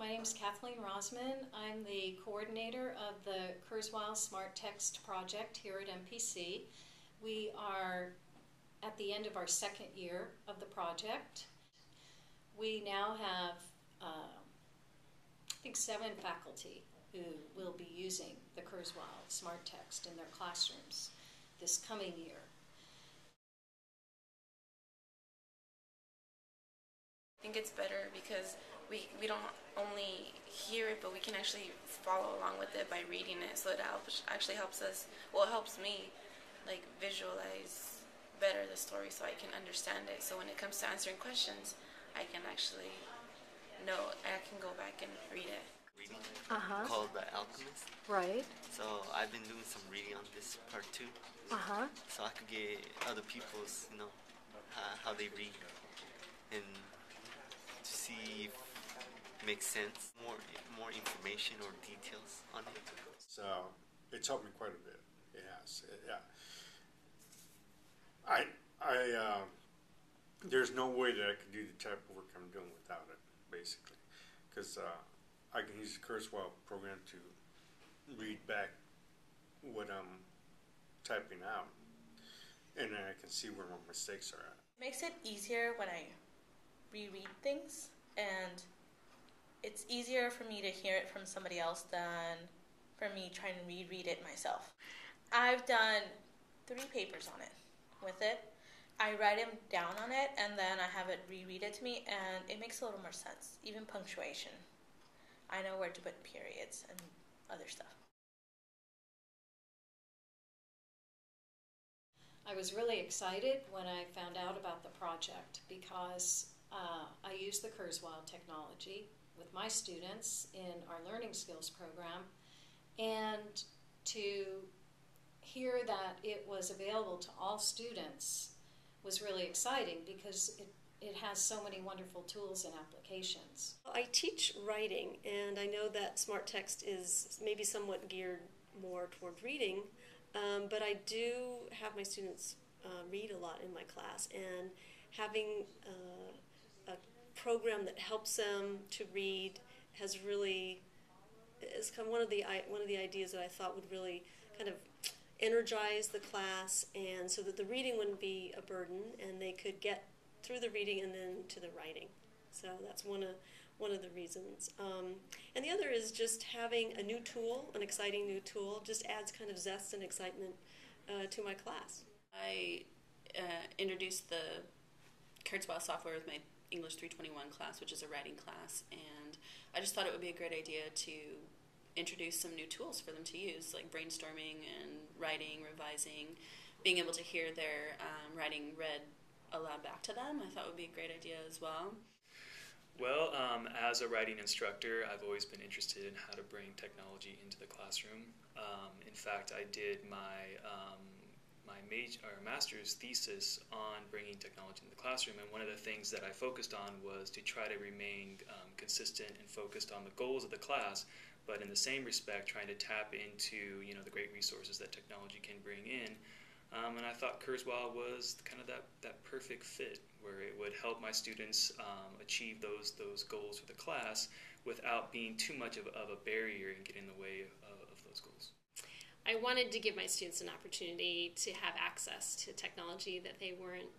My name is Kathleen Rosman. I'm the coordinator of the Kurzweil Smartxt project here at MPC. We are at the end of our second year of the project. We now have, I think, 7 faculty who will be using the Kurzweil Smartxt in their classrooms this coming year. I think it's better because we don't only hear it, but we can actually follow along with it by reading it. So it actually helps us, well, it helps me like visualize better the story so I can understand it. So when it comes to answering questions, I can actually know, I can go back and read it. Reading called The Alchemist. Right. So I've been doing some reading on this part too. So I could get other people's, how they read and to see if it makes sense, more information or details on it. So it's helped me quite a bit. It has. Yeah. There's no way that I could do the type of work I'm doing without it, basically, because I can use the Kurzweil program to read back what I'm typing out, and then I can see where my mistakes are at. It makes it easier when I reread things, and it's easier for me to hear it from somebody else than for me trying to reread it myself. I've done 3 papers on it with it. I write them down on it, and then I have it reread it to me, and it makes a little more sense. Even punctuation. I know where to put periods and other stuff. I was really excited when I found out about the project because I use the Kurzweil technology with my students in our learning skills program, and to hear that it was available to all students was really exciting because it has so many wonderful tools and applications. I teach writing, and I know that Smartxt is maybe somewhat geared more toward reading, but I do have my students read a lot in my class, and having a program that helps them to read has kind of one of the ideas that I thought would really kind of energize the class, and so that the reading wouldn't be a burden, and they could get through the reading and then to the writing. So that's one of the reasons. And the other is just having a new tool, an exciting new tool, just adds kind of zest and excitement to my class. I introduced the Kurzweil software with my English 321 class, which is a writing class, and I just thought it would be a great idea to introduce some new tools for them to use, like brainstorming and writing, revising, being able to hear their writing read aloud back to them. I thought would be a great idea as well. Well, as a writing instructor, I've always been interested in how to bring technology into the classroom. In fact, I did my master's thesis on bringing technology into the classroom, and one of the things that I focused on was to try to remain consistent and focused on the goals of the class, but in the same respect, trying to tap into the great resources that technology can bring in. And I thought Kurzweil was kind of that perfect fit, where it would help my students achieve those goals for the class without being too much of a barrier and get in the way of those goals. I wanted to give my students an opportunity to have access to technology that they weren't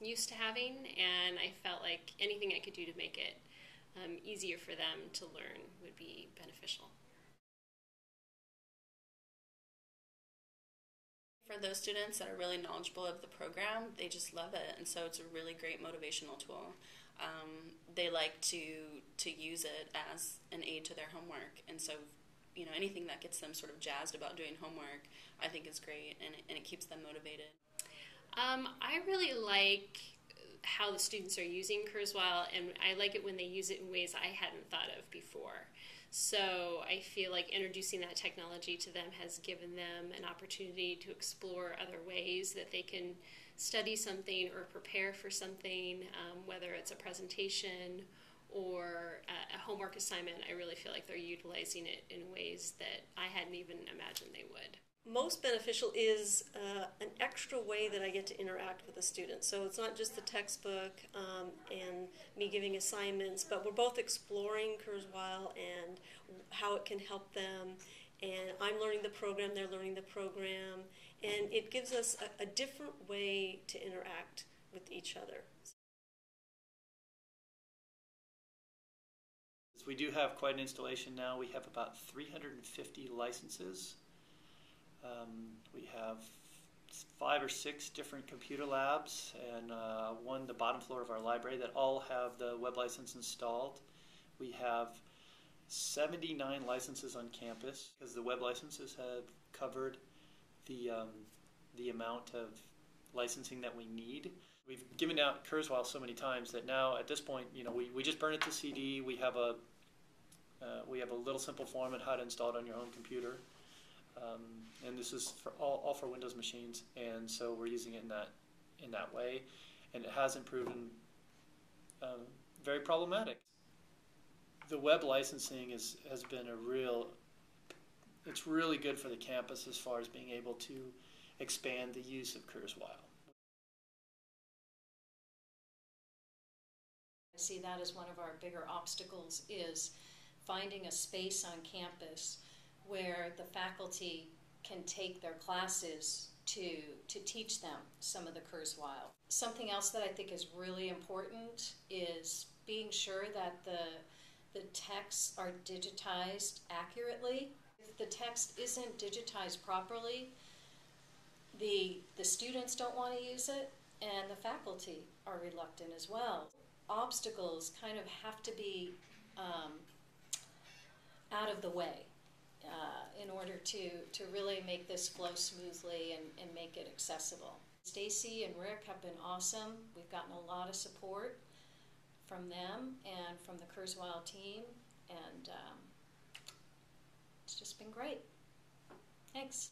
used to having, and I felt like anything I could do to make it easier for them to learn would be beneficial. For those students that are really knowledgeable of the program, they just love it, and so it's a really great motivational tool. They like to use it as an aid to their homework, and so anything that gets them sort of jazzed about doing homework, I think is great, and it keeps them motivated. I really like how the students are using Kurzweil, and I like it when they use it in ways I hadn't thought of before. So I feel like introducing that technology to them has given them an opportunity to explore other ways that they can study something or prepare for something, whether it's a presentation or a homework assignment. I really feel like they're utilizing it in ways that I hadn't even imagined they would. most beneficial is an extra way that I get to interact with the students. So it's not just the textbook and me giving assignments, but we're both exploring Kurzweil and how it can help them. And I'm learning the program, they're learning the program, and it gives us a different way to interact with each other. We do have quite an installation now. We have about 350 licenses. We have 5 or 6 different computer labs and one, the bottom floor of our library, that all have the web license installed. We have 79 licenses on campus because the web licenses have covered the amount of licensing that we need. We've given out Kurzweil so many times that now at this point, we just burn it to CD. We have a little simple form on how to install it on your own computer, and this is for all for Windows machines. And so we're using it in that way, and it hasn't proven very problematic. The web licensing has been it's really good for the campus as far as being able to expand the use of Kurzweil. I see that as one of our bigger obstacles is finding a space on campus where the faculty can take their classes to teach them some of the Kurzweil. Something else that I think is really important is being sure that the texts are digitized accurately. If the text isn't digitized properly, the students don't want to use it, and the faculty are reluctant as well. Obstacles kind of have to be out of the way in order to really make this flow smoothly and make it accessible. Stacy and Rick have been awesome. We've gotten a lot of support from them and from the Kurzweil team, and it's just been great. Thanks.